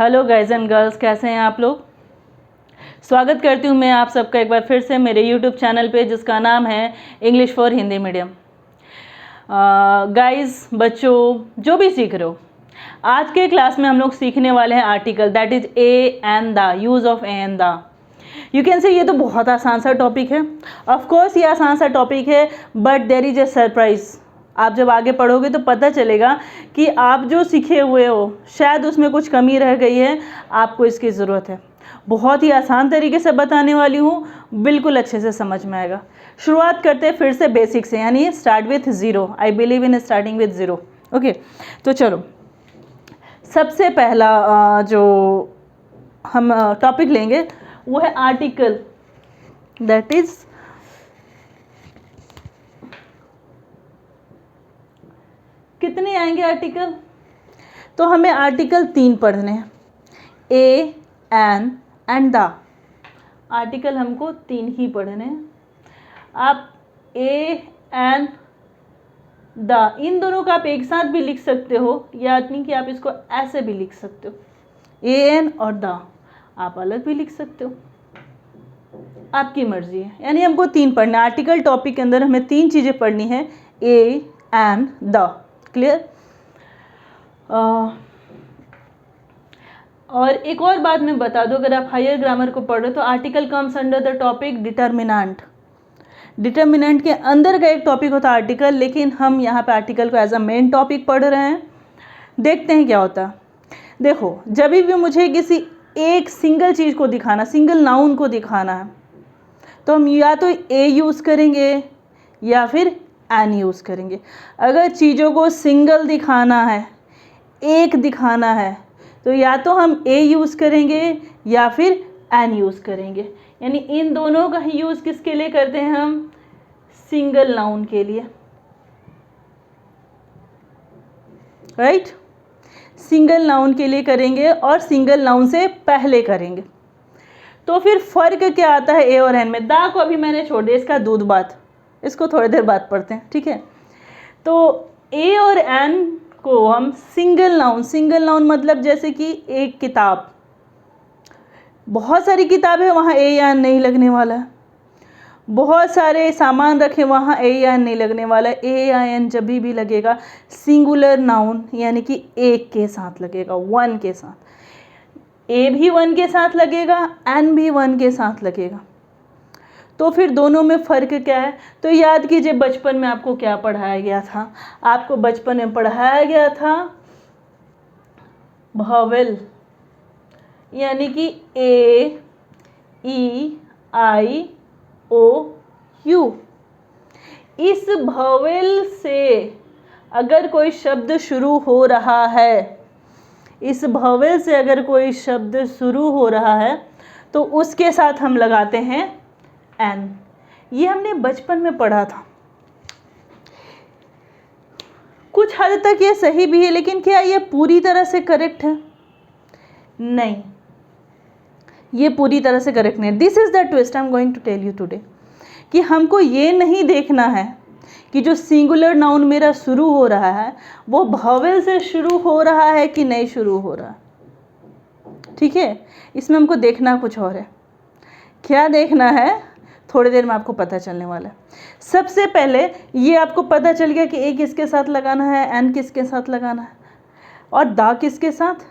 Hello guys and girls, कैसे हैं आप लोग। स्वागत करती हूँ मैं आप सबका एक बार फिर से मेरे यूट्यूब चैनल पे जिसका नाम है English for Hindi medium. Guys, बच्चों जो भी सीख रहे हो, आज के क्लास में हम लोग सीखने वाले हैं article, that is A and the, use of A and the. You can say ये तो बहुत आसान सा टॉपिक है। ऑफ कोर्स ये आसान सा टॉपिक है, but there is a surprise. आप जब आगे पढ़ोगे तो पता चलेगा कि आप जो सीखे हुए हो शायद उसमें कुछ कमी रह गई है, आपको इसकी ज़रूरत है। बहुत ही आसान तरीके से बताने वाली हूँ, बिल्कुल अच्छे से समझ में आएगा। शुरुआत करते हैं फिर से बेसिक से, यानी start with zero. I believe in starting with zero. Okay, तो चलो सबसे पहला जो हम टॉपिक लेंगे वो है आर्टिकल, दैट इज कितने आएंगे आर्टिकल। तो हमें आर्टिकल 3 पढ़ने हैं, ए, एन एंड द। आर्टिकल हमको 3 ही पढ़ने हैं। आप ए, एन, द, इन दोनों का आप एक साथ भी लिख सकते हो, यानी कि आप इसको ऐसे भी लिख सकते हो, ए एन और द। आप अलग भी लिख सकते हो, आपकी मर्जी है। यानी हमको 3 पढ़ना है। आर्टिकल टॉपिक के अंदर हमें 3 चीज़ें पढ़नी है, ए, एन, द। क्लियर। और एक और बात मैं बता दूं, अगर आप हायर ग्रामर को पढ़ रहे हो तो article comes under the topic determinant. Determinant के अंदर का एक टॉपिक होता है आर्टिकल, लेकिन हम यहाँ पे आर्टिकल को एज अ मेन टॉपिक पढ़ रहे हैं। देखते हैं क्या होता है। देखो, जब भी मुझे किसी एक सिंगल चीज़ को दिखाना, सिंगल नाउन को दिखाना है, तो हम या तो ए यूज़ करेंगे या फिर एन यूज़ करेंगे। अगर चीज़ों को सिंगल दिखाना है, एक दिखाना है, तो या तो हम ए यूज़ करेंगे या फिर एन यूज़ करेंगे। यानी इन दोनों का यूज़ किसके लिए करते हैं हम? सिंगल नाउन के लिए, राइट। सिंगल नाउन के लिए करेंगे और सिंगल नाउन से पहले करेंगे। तो फिर फ़र्क क्या आता है ए और एन में? दा को अभी मैंने छोड़ दिया, इसका दूध बात, इसको थोड़ी देर बाद पढ़ते हैं, ठीक है। तो ए और एन को हम सिंगल नाउन मतलब जैसे कि एक किताब, बहुत सारी किताब है, वहाँ ए या एन नहीं लगने वाला है। बहुत सारे सामान रखे, वहाँ ए या एन नहीं लगने वाला है। ए या एन जब भी लगेगा सिंगुलर नाउन, यानी कि एक के साथ लगेगा, वन के साथ। ए भी वन के साथ लगेगा, एन भी वन के साथ लगेगा। तो फिर दोनों में फ़र्क क्या है? तो याद कीजिए बचपन में आपको क्या पढ़ाया गया था। आपको बचपन में पढ़ाया गया था भावेल, यानी कि ए, ई, आई, ओ, यू। इस भावेल से अगर कोई शब्द शुरू हो रहा है, इस भावेल से अगर कोई शब्द शुरू हो रहा है, तो उसके साथ हम लगाते हैं एन। ये हमने बचपन में पढ़ा था। कुछ हद तक ये सही भी है, लेकिन क्या ये पूरी तरह से करेक्ट है? नहीं, ये पूरी तरह से करेक्ट नहीं है। This is the twist I am going to tell you today, कि हमको ये नहीं देखना है कि जो सिंगुलर नाउन मेरा शुरू हो रहा है वो भावेल से शुरू हो रहा है कि नहीं शुरू हो रहा, ठीक है। इसमें हमको देखना कुछ और है। क्या देखना है? थोड़ी देर में आपको पता चलने वाला है। सबसे पहले ये आपको पता चल गया कि ए किसके साथ लगाना है, एन किसके साथ लगाना है, और दा किसके साथ।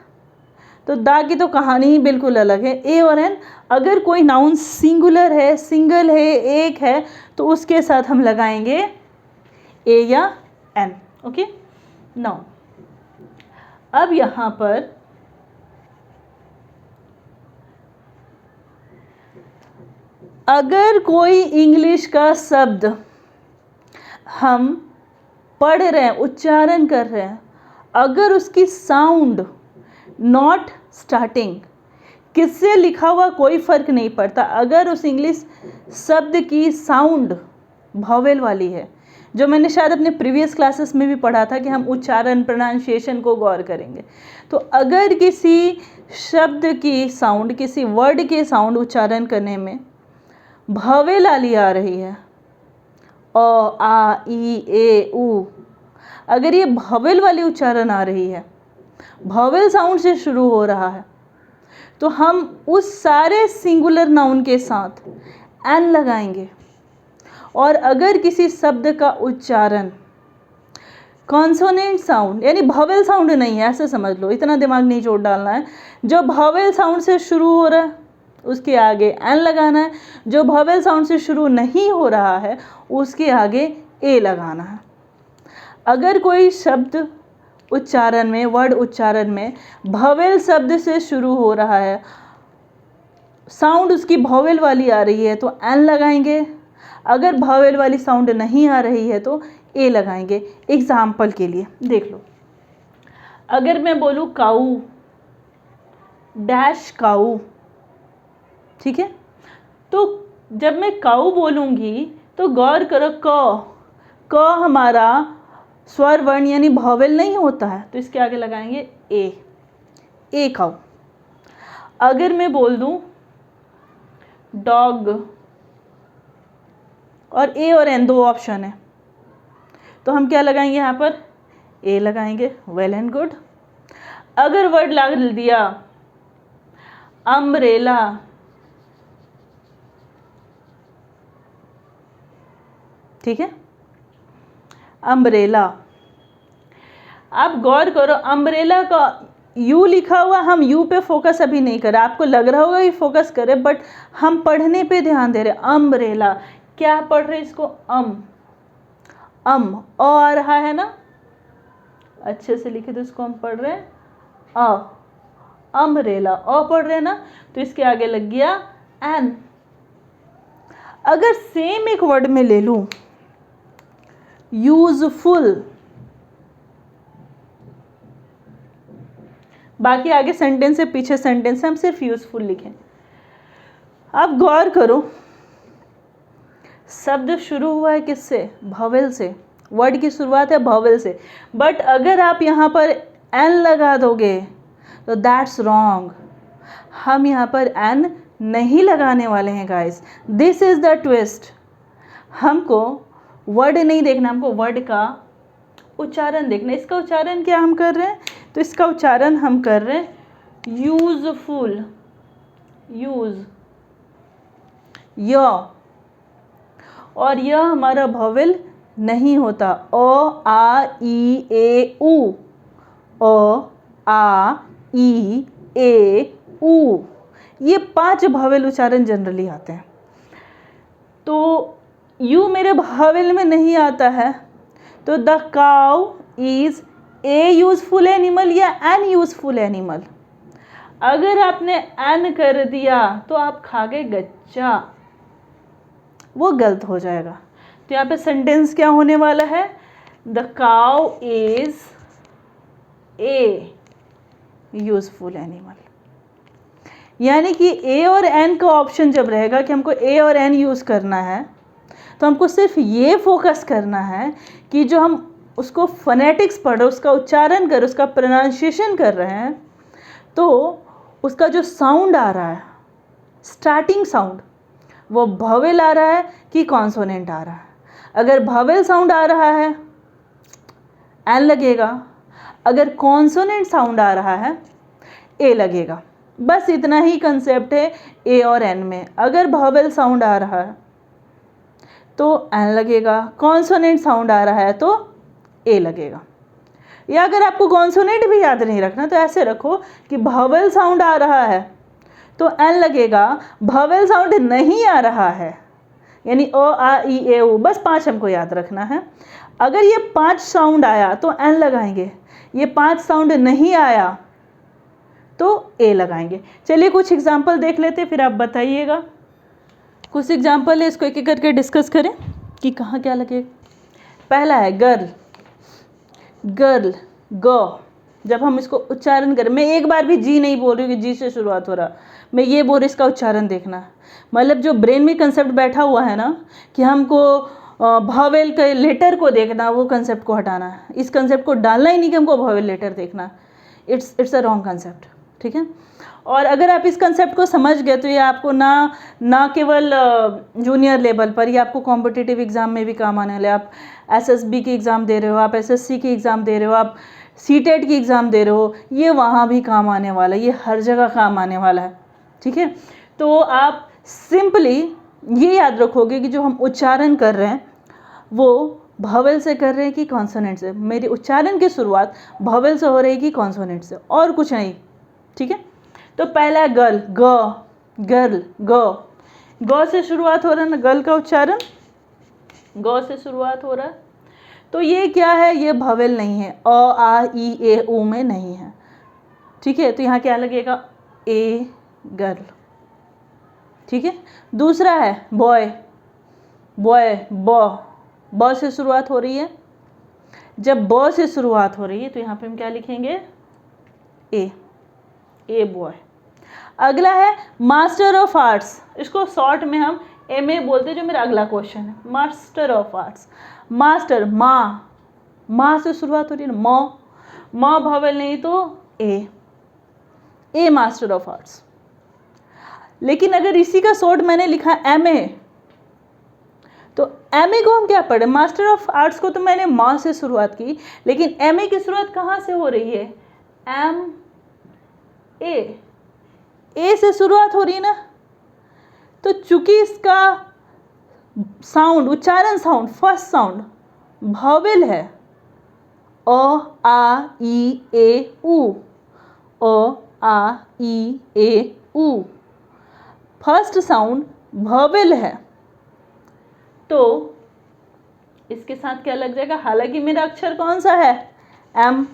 तो दा की तो कहानी ही बिल्कुल अलग है। ए और एन, अगर कोई नाउन सिंगुलर है, सिंगल है, एक है, तो उसके साथ हम लगाएंगे ए या एन। ओके, नाउ अब यहाँ पर अगर कोई इंग्लिश का शब्द हम पढ़ रहे हैं, उच्चारण कर रहे हैं, अगर उसकी साउंड नॉट स्टार्टिंग, किससे लिखा हुआ कोई फ़र्क नहीं पड़ता, अगर उस इंग्लिश शब्द की साउंड भावेल वाली है, जो मैंने शायद अपने प्रीवियस क्लासेस में भी पढ़ा था कि हम उच्चारण, प्रोनाउंसिएशन को गौर करेंगे। तो अगर किसी शब्द की साउंड, किसी वर्ड के साउंड उच्चारण करने में भावेल वाली आ रही है, अ, आ, ई, ए, उ, अगर ये भावेल वाली उच्चारण आ रही है, भावेल साउंड से शुरू हो रहा है, तो हम उस सारे सिंगुलर नाउन के साथ एन लगाएंगे। और अगर किसी शब्द का उच्चारण कॉन्सोनेंट साउंड यानी भावेल साउंड नहीं है, ऐसे समझ लो, इतना दिमाग नहीं जोड़ डालना है, जो भावेल साउंड से शुरू हो रहा है उसके आगे एन लगाना है, जो भावेल साउंड से शुरू नहीं हो रहा है उसके आगे ए लगाना है। अगर कोई शब्द उच्चारण में, वर्ड उच्चारण में भावेल शब्द से शुरू हो रहा है, साउंड उसकी भावेल वाली आ रही है तो एन लगाएंगे, अगर भावेल वाली साउंड नहीं आ रही है तो ए लगाएंगे। एग्जाम्पल के लिए देख लो, अगर मैं बोलूँ काऊ डैश काऊ, ठीक है, तो जब मैं काऊ बोलूँगी तो गौर करो क हमारा स्वर वर्ण यानी भावेल नहीं होता है, तो इसके आगे लगाएंगे ए काऊ। अगर मैं बोल दूँ डॉग, और ए और एन दो ऑप्शन है, तो हम क्या लगाएंगे यहाँ पर, ए लगाएंगे। Well and good. अगर वर्ड लगा दिया अम्ब्रेला, ठीक है, अम्ब्रेला, आप गौर करो अम्ब्रेला का यू लिखा हुआ, हम यू पे फोकस अभी नहीं कर रहे, आपको लग रहा होगा ये फोकस करे, बट हम पढ़ने पे ध्यान दे रहे। अम्ब्रेला क्या पढ़ रहे, इसको अ आ रहा है ना, अच्छे से लिखे तो इसको हम पढ़ रहे हैं अम्ब्रेला, अ पढ़ रहे हैं ना, तो इसके आगे लग गया एन। अगर सेम एक वर्ड में ले लूं यूजफुल, बाकी आगे सेंटेंस है पीछे सेंटेंस है, हम सिर्फ यूजफुल लिखें। अब गौर करो शब्द शुरू हुआ है किससे, भावेल से, वर्ड की शुरुआत है भावेल से, बट अगर आप यहाँ पर एन लगा दोगे तो दैट्स रॉन्ग। हम यहाँ पर एन नहीं लगाने वाले हैं guys, this is the twist. हमको वर्ड नहीं देखना, हमको वर्ड का उच्चारण देखना। इसका उच्चारण क्या हम कर रहे हैं, तो इसका उच्चारण हम कर रहे हैं यूजफुल, यूज य, और यह हमारा भावेल नहीं होता, अ आ ई ए उ, अ आ ई ए उ, ये 5 भावेल उच्चारण जनरली आते हैं। तो यू मेरे भावेल में नहीं आता है, तो the cow is a useful animal या एन यूजफुल एनिमल। अगर आपने एन कर दिया तो आप खा गए गच्चा, वो गलत हो जाएगा। तो यहाँ पे सेंटेंस क्या होने वाला है, the cow is a useful animal. यानी कि ए और एन का ऑप्शन जब रहेगा कि हमको ए और एन यूज़ करना है, तो हमको सिर्फ ये फोकस करना है कि जो हम उसको फोनेटिक्स पढ़ रहे, उसका उच्चारण कर, उसका प्रोनाउंसिएशन कर रहे हैं, तो उसका जो साउंड आ रहा है, स्टार्टिंग साउंड, वो भावेल आ रहा है कि कॉन्सोनेंट आ रहा है। अगर भावेल साउंड आ रहा है एन लगेगा, अगर कॉन्सोनेंट साउंड आ रहा है ए लगेगा। बस इतना ही कंसेप्ट है ए और एन में। अगर भावेल साउंड आ रहा है तो एन लगेगा, कॉन्सोनेंट साउंड आ रहा है तो ए लगेगा। या अगर आपको कॉन्सोनेंट भी याद नहीं रखना तो ऐसे रखो कि भावेल साउंड आ रहा है तो एन लगेगा, भावेल साउंड नहीं आ रहा है यानी अ आ ई ए उ, बस 5 हमको याद रखना है। अगर ये 5 साउंड आया तो एन लगाएंगे, ये 5 साउंड नहीं आया तो ए लगाएंगे। चलिए कुछ एग्जाम्पल देख लेते, फिर आप बताइएगा। कुछ एग्जाम्पल है, इसको एक एक करके डिस्कस करें कि कहाँ क्या लगेगा। पहला है गर्ल, गर्ल ग, जब हम इसको उच्चारण करें, मैं एक बार भी जी नहीं बोल रही हूँ कि जी से शुरुआत हो रहा, मैं ये बोल रही इसका उच्चारण देखना। मतलब जो ब्रेन में कंसेप्ट बैठा हुआ है ना कि हमको भावेल के लेटर को देखना, वो कंसेप्ट को हटाना है। इस कंसेप्ट को डालना ही नहीं कि हमको भावेल लेटर देखना, इट्स अ रॉन्ग कंसेप्ट, ठीक है। और अगर आप इस कंसेप्ट को समझ गए तो ये आपको ना केवल जूनियर लेवल पर, ये आपको कॉम्पिटिटिव एग्ज़ाम में भी काम आने वाले। आप एसएसबी की एग्ज़ाम दे रहे हो, आप एसएससी की एग्ज़ाम दे रहे हो, आप सीटेट की एग्ज़ाम दे रहे हो, ये वहाँ भी काम आने वाला है, ये हर जगह काम आने वाला है। ठीक है, तो आप सिंपली ये याद रखोगे कि जो हम उच्चारण कर रहे हैं वो भवेल से कर रहे हैं कि कॉन्सोनेंट से। मेरी उच्चारण की शुरुआत भवेल से हो रही है कि कॉन्सोनेंट से, और कुछ नहीं। ठीक है, तो पहला गर्ल, ग, गर्ल, ग से शुरुआत हो रहा है ना, गर्ल का उच्चारण ग से शुरुआत हो रहा है। तो ये क्या है, ये भवेल नहीं है, अ आ ई ए उ में नहीं है। ठीक है, तो यहाँ क्या लगेगा, ए, गर्ल। ठीक है, दूसरा है बॉय, बॉय, ब से शुरुआत हो रही है। जब ब से शुरुआत हो रही है तो यहाँ पे हम क्या लिखेंगे, ए बॉय। अगला है मास्टर ऑफ आर्ट्स, इसको शॉर्ट में हम MA बोलते हैं, जो मेरा अगला क्वेश्चन है। मास्टर ऑफ आर्ट्स, मास्टर, माँ से शुरुआत हो रही है ना, माँ भवेल नहीं तो ए मास्टर ऑफ आर्ट्स। लेकिन अगर इसी का शॉर्ट मैंने लिखा MA, तो MA को हम क्या पढ़े, मास्टर ऑफ आर्ट्स को तो मैंने माँ से शुरुआत की, लेकिन MA की शुरुआत कहाँ से हो रही है, ए से शुरुआत हो रही है ना। तो चूंकि इसका साउंड, उच्चारण साउंड, फर्स्ट साउंड भवेल है, अ आ ई ए उ, अ आ ई ए उ, फर्स्ट साउंड भवेल है, तो इसके साथ क्या लग जाएगा, हालांकि मेरा अक्षर कौन सा है, M।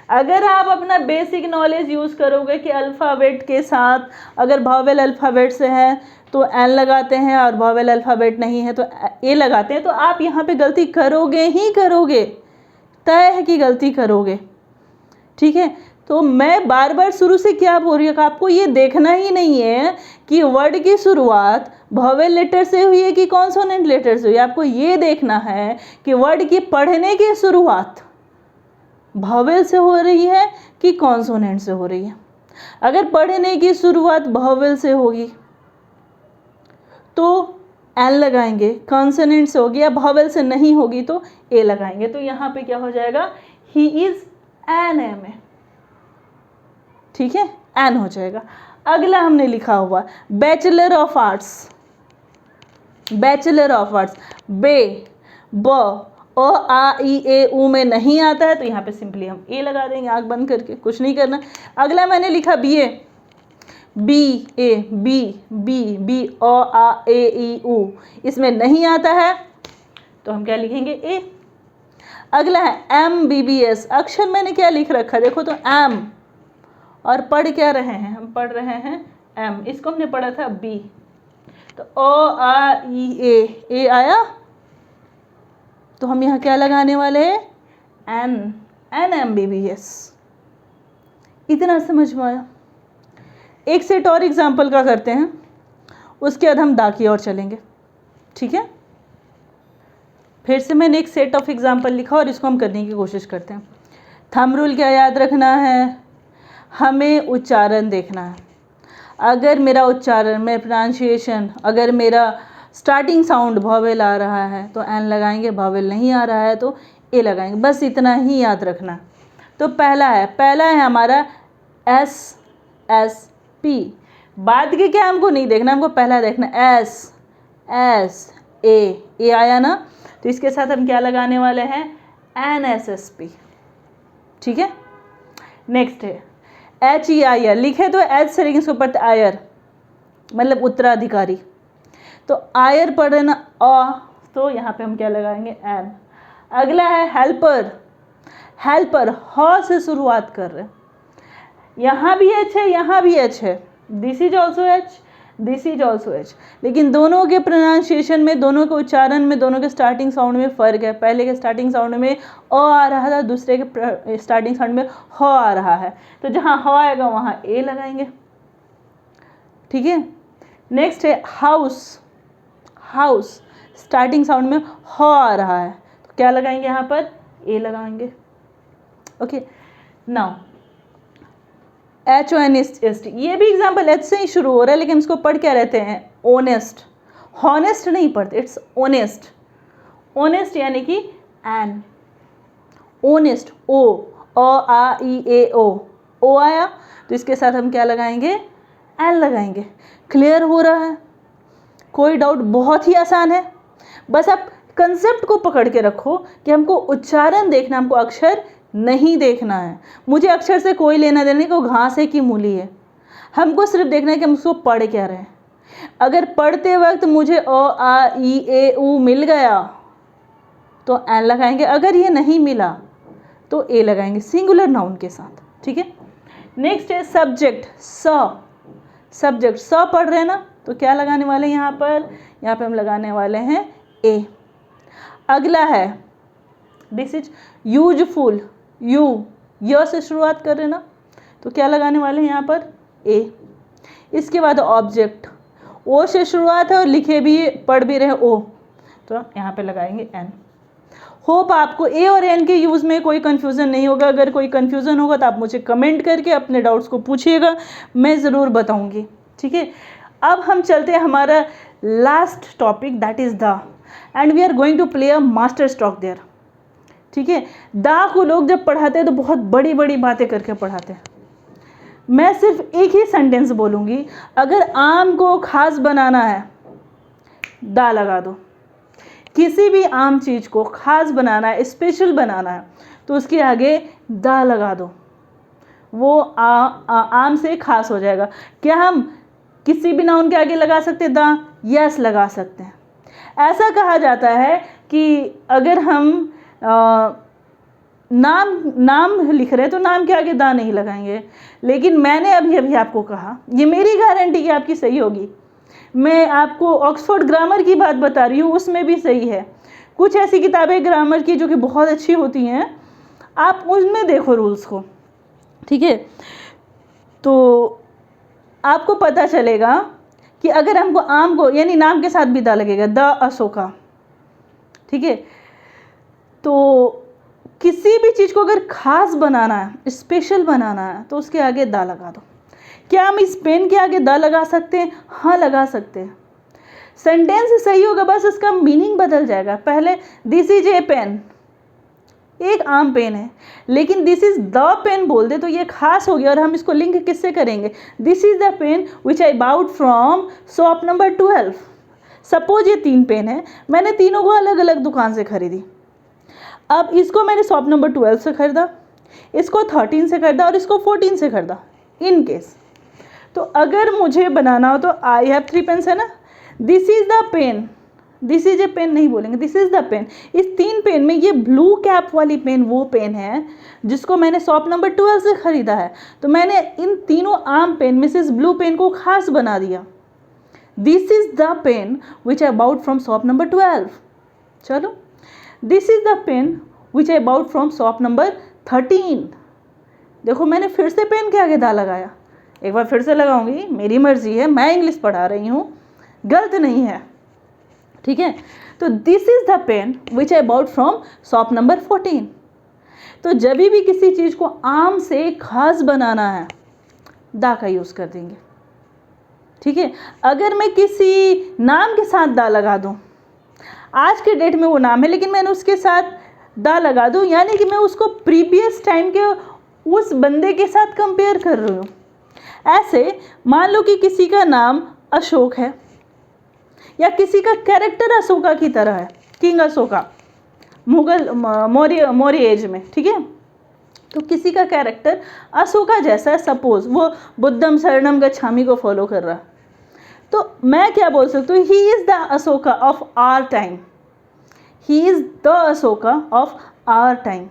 अगर आप अपना बेसिक नॉलेज यूज़ करोगे कि अल्फ़ाबेट के साथ अगर भवेल अल्फ़ाबेट से है तो N लगाते हैं, और भवेल अल्फ़ाबेट नहीं है तो A लगाते हैं, तो आप यहाँ पे गलती करोगे ही करोगे, तय है कि गलती करोगे। ठीक है, तो मैं बार बार शुरू से क्या बोल रही हूँ, आपको ये देखना ही नहीं है कि वर्ड की शुरुआत भवेल लेटर से हुई है कि कॉन्सोनेंट लेटर से हुई है। आपको ये देखना है कि वर्ड की पढ़ने की शुरुआत भवेल से हो रही है कि कॉन्सोनेंट से हो रही है। अगर पढ़ने की शुरुआत भवेल से होगी तो N लगाएंगे, कॉन्सोनेंट से होगी या भवेल से नहीं होगी तो A लगाएंगे। तो यहाँ पे क्या हो जाएगा, ही इज एन MA। ठीक है, N हो जाएगा। अगला हमने लिखा हुआ bachelor of arts, bachelor of arts, ब अ आ ई ए उ में नहीं आता है, तो यहाँ पे सिंपली हम A लगा देंगे, आँख बंद करके, कुछ नहीं करना। अगला मैंने लिखा BA, बी अ आ ए ई उ, इसमें नहीं आता है तो हम क्या लिखेंगे, A। अगला है MBBS, अक्षर मैंने क्या लिख रखा, देखो तो M, और पढ़ क्या रहे हैं, हम पढ़ रहे हैं M, इसको हमने पढ़ा था B, तो अ आ ई ए आया, तो हम यहाँ क्या लगाने वाले हैं, N MBBS। इतना समझ में आया। एक सेट और एग्जाम्पल का करते हैं, उसके बाद हम दा की ओर चलेंगे। ठीक है, फिर से मैंने एक सेट ऑफ एग्जाम्पल लिखा और इसको हम करने की कोशिश करते हैं। थंब रूल क्या याद रखना है, हमें उच्चारण देखना है। अगर मेरा उच्चारण में प्रोनाउंसिएशन, अगर मेरा स्टार्टिंग साउंड भवेल आ रहा है तो N लगाएंगे, भवेल नहीं आ रहा है तो A लगाएंगे, बस इतना ही याद रखना। तो पहला है हमारा SSP, बाद के क्या हमको नहीं देखना, हमको पहला देखना A आया ना, तो इसके साथ हम क्या लगाने वाले हैं, NSSP। ठीक है, नेक्स्ट है HEIR, लिखे तो H से, लेकिन इसको पढ़ते आयर, मतलब उत्तराधिकारी, तो आयर पढ़ रहे ना अ, तो यहाँ पे हम क्या लगाएंगे, N। अगला है हेल्पर, ह से शुरुआत कर रहे हैं, यहाँ भी H है, यहाँ भी H है, दिस इज ऑल्सो H, लेकिन दोनों के प्रोनाउंसिएशन में, दोनों के उच्चारण में, दोनों के स्टार्टिंग साउंड में फ़र्क है। पहले के स्टार्टिंग साउंड में अ आ रहा था, दूसरे के स्टार्टिंग साउंड में ह आ रहा है, तो जहाँ ह आएगा वहाँ A लगाएंगे। ठीक है, नेक्स्ट है हाउस, स्टार्टिंग साउंड में ह आ रहा है, तो क्या लगाएंगे, यहाँ पर A लगाएंगे। ओके, नाउ HONEST, ये भी एग्जाम्पल H से ही शुरू हो रहा है, लेकिन इसको पढ़ क्या रहते हैं, ऑनेस्ट, हॉनेस्ट नहीं पढ़ते, इट्स ऑनेस्ट यानी कि एन, ऑनेस्ट, ओ आ ई ए ओ आया, तो इसके साथ हम क्या लगाएंगे, एन लगाएंगे। क्लियर हो रहा है? कोई डाउट? बहुत ही आसान है, बस आप कंसेप्ट को पकड़ के रखो कि हमको उच्चारण देखना, हमको अक्षर नहीं देखना है। मुझे अक्षर से कोई लेना देना नहीं कि वो घास है कि मूली है, हमको सिर्फ देखना है कि हम उसको पढ़ क्या रहे हैं। अगर पढ़ते वक्त मुझे अ आ ई ए उ मिल गया तो एन लगाएंगे, अगर ये नहीं मिला तो ए लगाएंगे सिंगुलर नाउन के साथ। ठीक है, नेक्स्ट है सब्जेक्ट, सब्जेक्ट स पढ़ रहे हैं ना, तो क्या लगाने वाले हैं यहाँ पे हम लगाने वाले हैं ए। अगला है दिस इज यूजफुल, य से शुरुआत कर रहे हैं ना, तो क्या लगाने वाले हैं यहाँ पर, ए। इसके बाद ऑब्जेक्ट, ओ से शुरुआत है और लिखे भी पढ़ भी रहे ओ, तो यहाँ पे लगाएंगे एन। होप आपको ए और एन के यूज़ में कोई कन्फ्यूज़न नहीं होगा। अगर कोई कन्फ्यूज़न होगा तो आप मुझे कमेंट करके अपने डाउट्स को पूछिएगा, मैं ज़रूर बताऊंगी। ठीक है, अब हम चलते हैं हमारा last topic, that is the, and we are going to play a master stroke there. ठीक है, दा को लोग जब पढ़ाते हैं तो बहुत बड़ी बड़ी बातें करके पढ़ाते हैं। मैं सिर्फ एक ही सेंटेंस बोलूँगी, अगर आम को खास बनाना है दा लगा दो। किसी भी आम चीज़ को खास बनाना है, स्पेशल बनाना है, तो उसके आगे दा लगा दो, वो आम से खास हो जाएगा। क्या हम किसी भी नाउन के आगे लगा सकते हैं दा? यस, लगा सकते हैं। ऐसा कहा जाता है कि अगर हम नाम लिख रहे हैं तो नाम के आगे दा नहीं लगाएंगे, लेकिन मैंने अभी आपको कहा, ये मेरी गारंटी कि आपकी सही होगी, मैं आपको ऑक्सफोर्ड ग्रामर की बात बता रही हूँ, उसमें भी सही है। कुछ ऐसी किताबें ग्रामर की जो कि बहुत अच्छी होती हैं, आप उनमें देखो रूल्स को। ठीक है, तो आपको पता चलेगा कि अगर हमको आम को यानी नाम के साथ भी दा लगेगा, द अशोका। ठीक है, तो किसी भी चीज़ को अगर खास बनाना है, स्पेशल बनाना है, तो उसके आगे दा लगा दो। क्या हम इस पेन के आगे दा लगा सकते हैं? हाँ, लगा सकते हैं। सेंटेंस सही होगा, बस इसका मीनिंग बदल जाएगा। पहले दिस इज ए पेन, एक आम पेन है, लेकिन दिस इज द पेन बोल दे तो ये खास हो गया, और हम इसको लिंक किससे करेंगे? This is the pen which I bought from shop number 12। Suppose ये 3 पेन है, मैंने तीनों को अलग अलग दुकान से खरीदी। अब इसको मैंने शॉप नंबर 12 से खरीदा, इसको 13 से खरीदा और इसको 14 से खरीदा। इन केस तो अगर मुझे बनाना हो तो आई हैव 3 पेन्स है ना, this is the pen, this is a pen नहीं बोलेंगे, दिस इज द पेन। इस 3 पेन में ये ब्लू कैप वाली पेन वो पेन है जिसको मैंने शॉप नंबर 12 से खरीदा है, तो मैंने इन तीनों आम पेन में से इस ब्लू पेन को खास बना दिया। This is the pen which I bought from shop number 12। चलो, this is the pen which I bought from shop number 13। देखो, मैंने फिर से पेन के आगे दा लगाया, एक बार फिर से लगाऊंगी, मेरी मर्जी है, मैं इंग्लिश पढ़ा रही हूँ, गलत नहीं है। ठीक है, तो this is the pen which I bought from shop number 14। तो जब भी किसी चीज़ को आम से खास बनाना है, दा का यूज़ कर देंगे। ठीक है, अगर मैं किसी नाम के साथ दा लगा दूँ, आज के डेट में वो नाम है लेकिन मैंने उसके साथ दा लगा दूँ, यानी कि मैं उसको प्रीवियस टाइम के उस बंदे के साथ कंपेयर कर रही हूँ। ऐसे मान लो कि किसी का नाम अशोक है, या किसी का कैरेक्टर अशोका की तरह है, किंग अशोका, मुगल मौर्य एज में। ठीक है, तो किसी का कैरेक्टर अशोका जैसा है, सपोज वो बुद्धम शरणम गच्छामि को फॉलो कर रहा है, तो मैं क्या बोल सकती हूँ? He is the Ashoka of our time, he is the Ashoka of our time.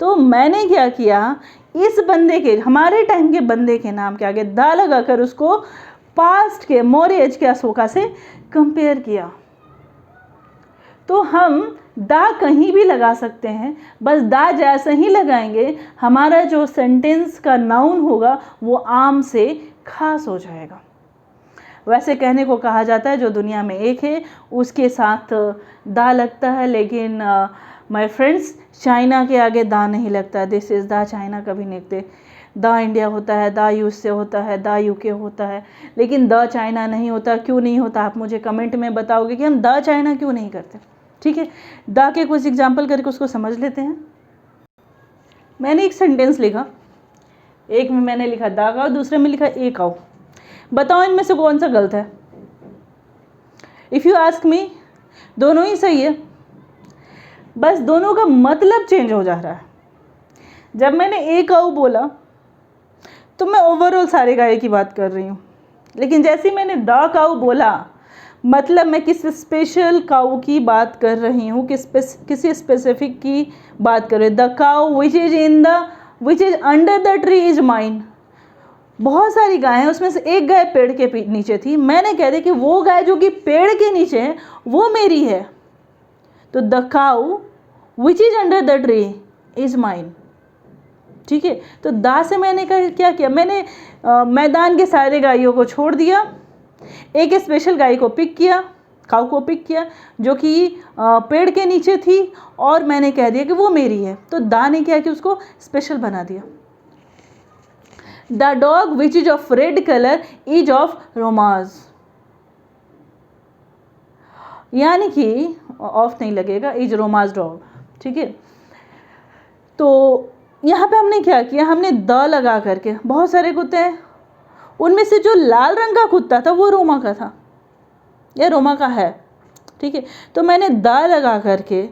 तो मैंने क्या किया, इस बंदे के, हमारे टाइम के बंदे के नाम के आगे दा लगाकर उसको पास्ट के मौर्य एज के अशोका से कंपेयर किया। तो हम दा कहीं भी लगा सकते हैं, बस दा जैसे ही लगाएंगे हमारा जो सेंटेंस का नाउन होगा वो आम से खास हो जाएगा। वैसे कहने को कहा जाता है जो दुनिया में एक है उसके साथ दा लगता है, लेकिन माय फ्रेंड्स, चाइना के आगे दा नहीं लगता। दिस इज़ द चाइना कभी नहीं लिखते। द इंडिया होता है, द यूएस से होता है, द यूके होता है, लेकिन द चाइना नहीं होता। क्यों नहीं होता? आप मुझे कमेंट में बताओगे कि हम द चाइना क्यों नहीं करते। ठीक है, द के कुछ एग्जाम्पल करके उसको समझ लेते हैं। मैंने एक सेंटेंस लिखा, एक में मैंने लिखा दा काऊ, दूसरे में लिखा ए काऊ। बताओ इनमें से कौन सा गलत है? इफ़ यू आस्क मी, दोनों ही सही है, बस दोनों का मतलब चेंज हो जा रहा है। जब मैंने ए काऊ बोला तो मैं ओवरऑल सारे गाय की बात कर रही हूँ, लेकिन जैसे ही मैंने दा काऊ बोला मतलब मैं किस स्पेशल काऊ की बात कर रही हूँ, किसी स्पेसिफिक की बात कर रही हूँ। The cow which is under the tree is mine. बहुत सारी गाय हैं, उसमें से एक गाय पेड़ के नीचे थी, मैंने कह दिया कि वो गाय जो कि पेड़ के नीचे है वो मेरी है। तो the cow which is under the tree is mine. ठीक है, तो दा से मैंने क्या किया, मैंने मैदान के सारे गायों को छोड़ दिया, एक स्पेशल गाय को पिक किया, काऊ को पिक किया जो कि पेड़ के नीचे थी, और मैंने कह दिया कि वो मेरी है। तो दा ने क्या कि उसको स्पेशल बना दिया। The dog which is of red colour is of Roma's, यानी कि ऑफ नहीं लगेगा, इज रोमाज डॉग। ठीक है, तो यहाँ पे हमने क्या किया, हमने द लगा करके, बहुत सारे कुत्ते हैं, उनमें से जो लाल रंग का कुत्ता था वो रोमा का था या रोमा का है। ठीक है, तो मैंने द लगा करके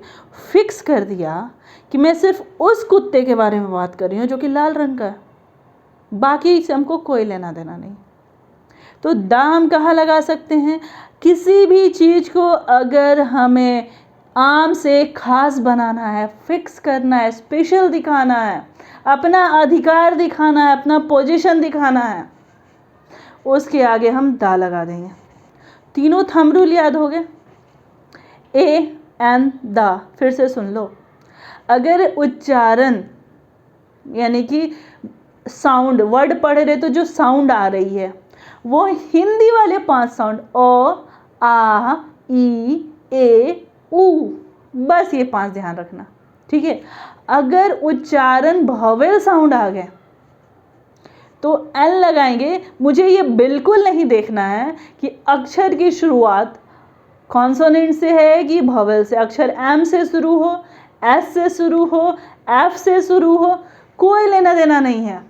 फिक्स कर दिया कि मैं सिर्फ उस कुत्ते के बारे में बात कर रही हूँ जो कि लाल रंग का है, बाकी से हमको कोई लेना देना नहीं। तो द हम कहाँ लगा सकते हैं, किसी भी चीज़ को अगर हमें आम से खास बनाना है, फिक्स करना है, स्पेशल दिखाना है, अपना अधिकार दिखाना है, अपना पोजीशन दिखाना है, उसके आगे हम दा लगा देंगे। तीनों थंब रूल याद हो गए, ए एन दा। फिर से सुन लो, अगर उच्चारण यानी कि साउंड, वर्ड पढ़ रहे तो जो साउंड आ रही है वो हिंदी वाले 5 साउंड ओ आ ई ए ऊ, बस ये 5 ध्यान रखना। ठीक है, अगर उच्चारण भवेल साउंड आ गए तो एन लगाएंगे। मुझे ये बिल्कुल नहीं देखना है कि अक्षर की शुरुआत कॉन्सोनेंट से है कि भवेल से। अक्षर एम से शुरू हो, एस से शुरू हो, एफ से शुरू हो, कोई लेना देना नहीं है।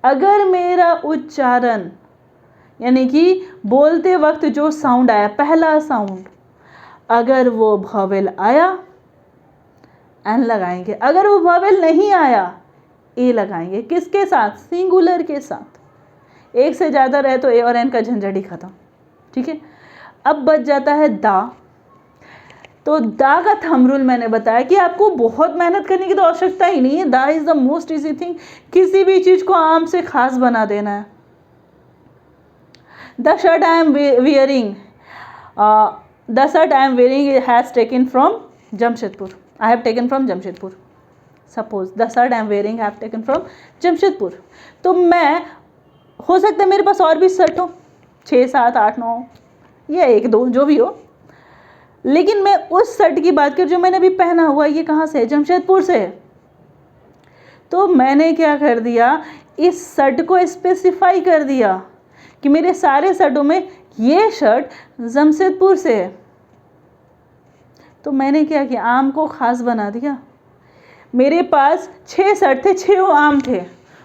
अगर मेरा उच्चारण यानी कि बोलते वक्त जो साउंड आया, पहला साउंड, अगर वो भवेल आया एन लगाएंगे, अगर वो भवेल नहीं आया ए लगाएंगे। किसके साथ? सिंगुलर के साथ। एक से ज़्यादा रहे तो ए और एन का झंझट ही खत्म। ठीक है, अब बच जाता है दा। तो दा का थंब रूल मैंने बताया कि आपको बहुत मेहनत करने की तो आवश्यकता ही नहीं है। दा is the most easy thing, किसी भी चीज़ को आम से खास बना देना है। The shirt I am wearing, the shirt I am wearing has taken from Jamshedpur, I have taken from Jamshedpur. Suppose the shirt I am wearing have taken from Jamshedpur. तो मैं, हो सकता है मेरे पास और भी शर्ट हो, 6, 7, 8, 9 या 1, 2 जो भी हो, लेकिन मैं उस शर्ट की बात कर जो मैंने अभी पहना हुआ, ये कहाँ से है? जमशेदपुर से है। तो मैंने क्या कर दिया, इस शर्ट को स्पेसिफाई कर दिया कि मेरे सारे शर्टों में ये शर्ट जमशेदपुर से है। तो मैंने क्या किया, आम को खास बना दिया। मेरे पास 6 शर्ट थे, 6 आम थे,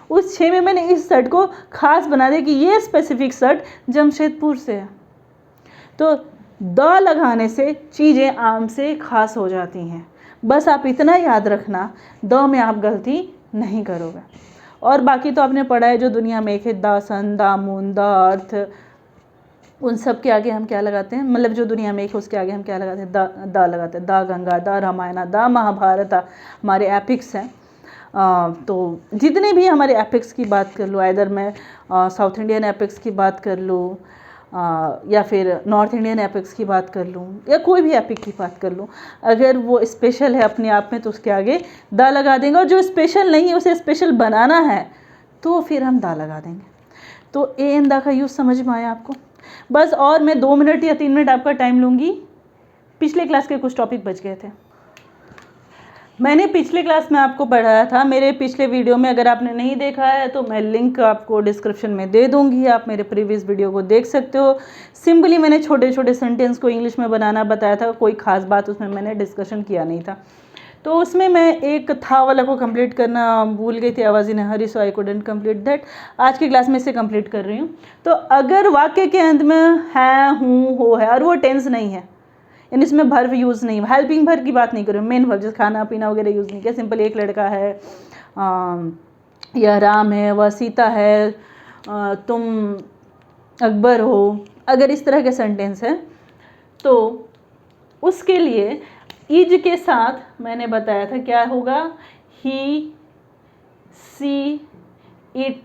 उस 6 में मैंने इस शर्ट को खास बना दिया कि ये स्पेसिफिक शर्ट जमशेदपुर से है। तो द लगाने से चीज़ें आम से खास हो जाती हैं। बस आप इतना याद रखना, द में आप गलती नहीं करोगे। और बाकी तो आपने पढ़ा है जो दुनिया में एक है, the sun, the moon, the earth, उन सब के आगे हम क्या लगाते हैं, मतलब जो दुनिया में एक है उसके आगे हम क्या लगाते हैं, द लगाते हैं। The Ganga, the Ramayana, the Mahabharata हमारे एपिक्स हैं। तो जितने भी हमारे एपिक्स की बात कर लूँ, इधर मैं साउथ इंडियन एपिक्स की बात कर लूँ या फिर नॉर्थ इंडियन एपिक्स की बात कर लूँ या कोई भी एपिक की बात कर लूँ, अगर वो स्पेशल है अपने आप में तो उसके आगे द लगा देंगे, और जो स्पेशल नहीं है उसे स्पेशल बनाना है तो फिर हम द लगा देंगे। तो ए एन द का यूज़ समझ में आया आपको? बस और मैं 2 मिनट या 3 मिनट आपका टाइम लूँगी। पिछले क्लास के कुछ टॉपिक बच गए थे, मैंने पिछले क्लास में आपको पढ़ाया था। मेरे पिछले वीडियो में अगर आपने नहीं देखा है तो मैं लिंक आपको डिस्क्रिप्शन में दे दूँगी, आप मेरे प्रीवियस वीडियो को देख सकते हो। सिंपली मैंने छोटे छोटे सेंटेंस को इंग्लिश में बनाना बताया था, कोई ख़ास बात उसमें मैंने डिस्कशन किया नहीं था। तो उसमें मैं एक था वाला को कंप्लीट करना भूल गई थी, आवाज़ इन हरी, सो आई कुडंट कंप्लीट दैट। आज की क्लास में इसे कंप्लीट कर रही हूँ। तो अगर वाक्य के अंत में है, हूँ, हो है और वो टेंस नहीं है, यानी इसमें वर्ब यूज़ नहीं, हेल्पिंग वर्ब की बात नहीं करूँ, मेन वर्ब जैसे खाना पीना वगैरह यूज़ नहीं किया, सिंपल एक लड़का है, यह राम है, वह सीता है, तुम अकबर हो, अगर इस तरह के सेंटेंस है तो उसके लिए इज के साथ मैंने बताया था क्या होगा, ही, सी, इट,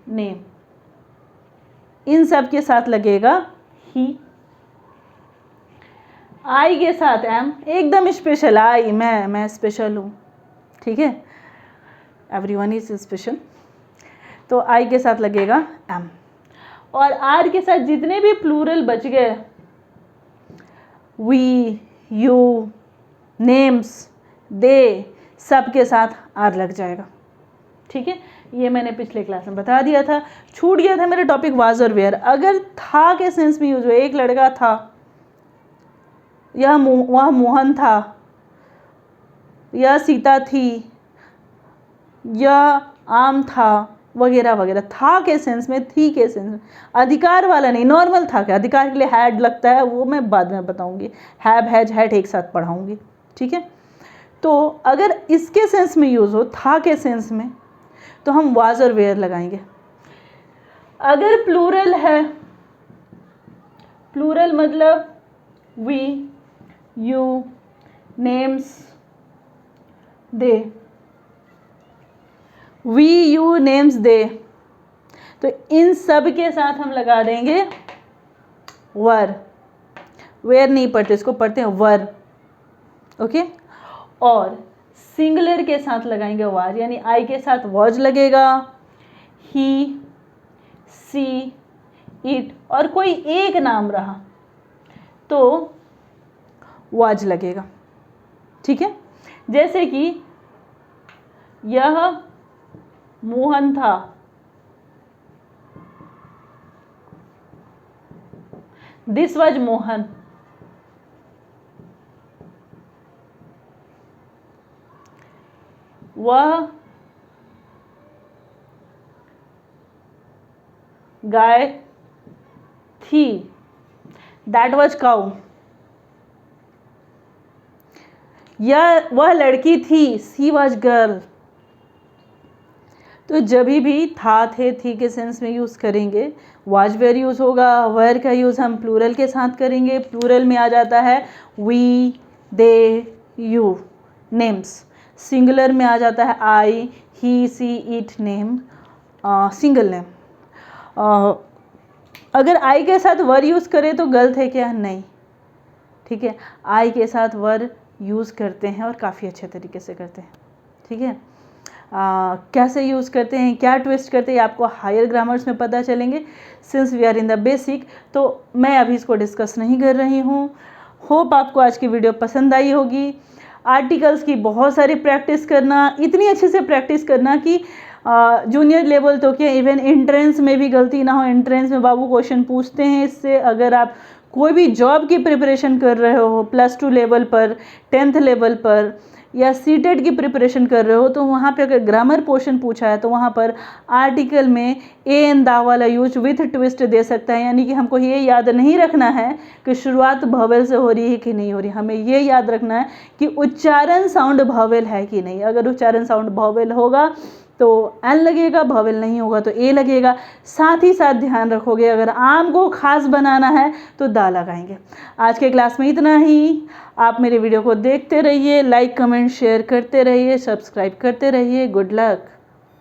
नेम, इन सब के साथ लगेगा ही। आई के साथ एम, एकदम स्पेशल, आई, मैं स्पेशल हूँ, ठीक है, एवरीवन इज स्पेशल, तो आई के साथ लगेगा एम। और आर के साथ जितने भी प्लूरल बच गए, वी, यू, नेम्स, दे, सब के साथ आर लग जाएगा, ठीक है। ये मैंने पिछले क्लास में बता दिया था। छूट गया था मेरा टॉपिक वाज और वेयर। अगर था के सेंस में यूज हो, एक लड़का था, वह मोहन था, यह सीता थी, यह आम था, वगैरह वगैरह, था के सेंस में, थी के सेंस में, अधिकार वाला नहीं, नॉर्मल था क्या, अधिकार के लिए हैड लगता है, वो मैं बाद में बताऊंगी, हैव, हैज, हैड एक साथ पढ़ाऊंगी, ठीक है। तो अगर इसके सेंस में यूज हो, था के सेंस में, तो हम वाज और वेयर लगाएंगे। अगर प्लूरल है, प्लूरल मतलब we, you, names, they, we, you, names, they, तो इन सब के साथ हम लगा देंगे वर। वेयर नहीं पढ़ते, इसको पढ़ते हैं वर, ओके। और सिंगुलर के साथ लगाएंगे वाज, यानी आई के साथ वॉज लगेगा, ही, सी, इट, और कोई एक नाम रहा तो वाज लगेगा, ठीक है। जैसे कि यह मोहन था, दिस वाज मोहन, वह गाय थी, दैट वाज काउ, वह लड़की थी, सी वाज गर्ल। तो जब भी था, थे, थी के सेंस में यूज़ करेंगे, वाज वेयर यूज़ होगा। वेयर का यूज़ हम प्लूरल के साथ करेंगे, प्लूरल में आ जाता है we, they, you, names. Singular में आ जाता है I, he, she, it, name, single name. अगर आई के साथ वर यूज़ करें तो गलत है क्या, नहीं, ठीक है। आई के साथ वर यूज़ करते हैं और काफ़ी अच्छे तरीके से करते हैं, ठीक है। कैसे यूज़ करते हैं, क्या ट्विस्ट करते हैं, आपको हायर ग्रामर्स में पता चलेंगे। Since we are in the basic, तो मैं अभी इसको डिस्कस नहीं कर रही हूँ। होप आपको आज की वीडियो पसंद आई होगी। आर्टिकल्स की बहुत सारी प्रैक्टिस करना, इतनी अच्छे से प्रैक्टिस करना कि जूनियर लेवल तो क्या, इवन एंट्रेंस में भी गलती ना हो। एंट्रेंस में बाबू क्वेश्चन पूछते हैं इससे, अगर आप कोई भी जॉब की प्रिपरेशन कर रहे हो, +2 लेवल पर, 10th लेवल पर, या सीटेट की प्रिपरेशन कर रहे हो, तो वहाँ पे अगर ग्रामर पोर्शन पूछा है तो वहाँ पर आर्टिकल में ए एन दा वाला यूज विथ ट्विस्ट दे सकता है। यानी कि हमको ये याद नहीं रखना है कि शुरुआत भवेल से हो रही है कि नहीं हो रही, हमें ये याद रखना है कि उच्चारण साउंड भवेल है कि नहीं। अगर उच्चारण साउंड भवेल होगा तो एन लगेगा, भवेल नहीं होगा तो ए लगेगा। साथ ही साथ ध्यान रखोगे अगर आम को खास बनाना है तो दा लगाएंगे। आज के क्लास में इतना ही। आप मेरे वीडियो को देखते रहिए, लाइक, कमेंट, शेयर करते रहिए, सब्सक्राइब करते रहिए। Good luck.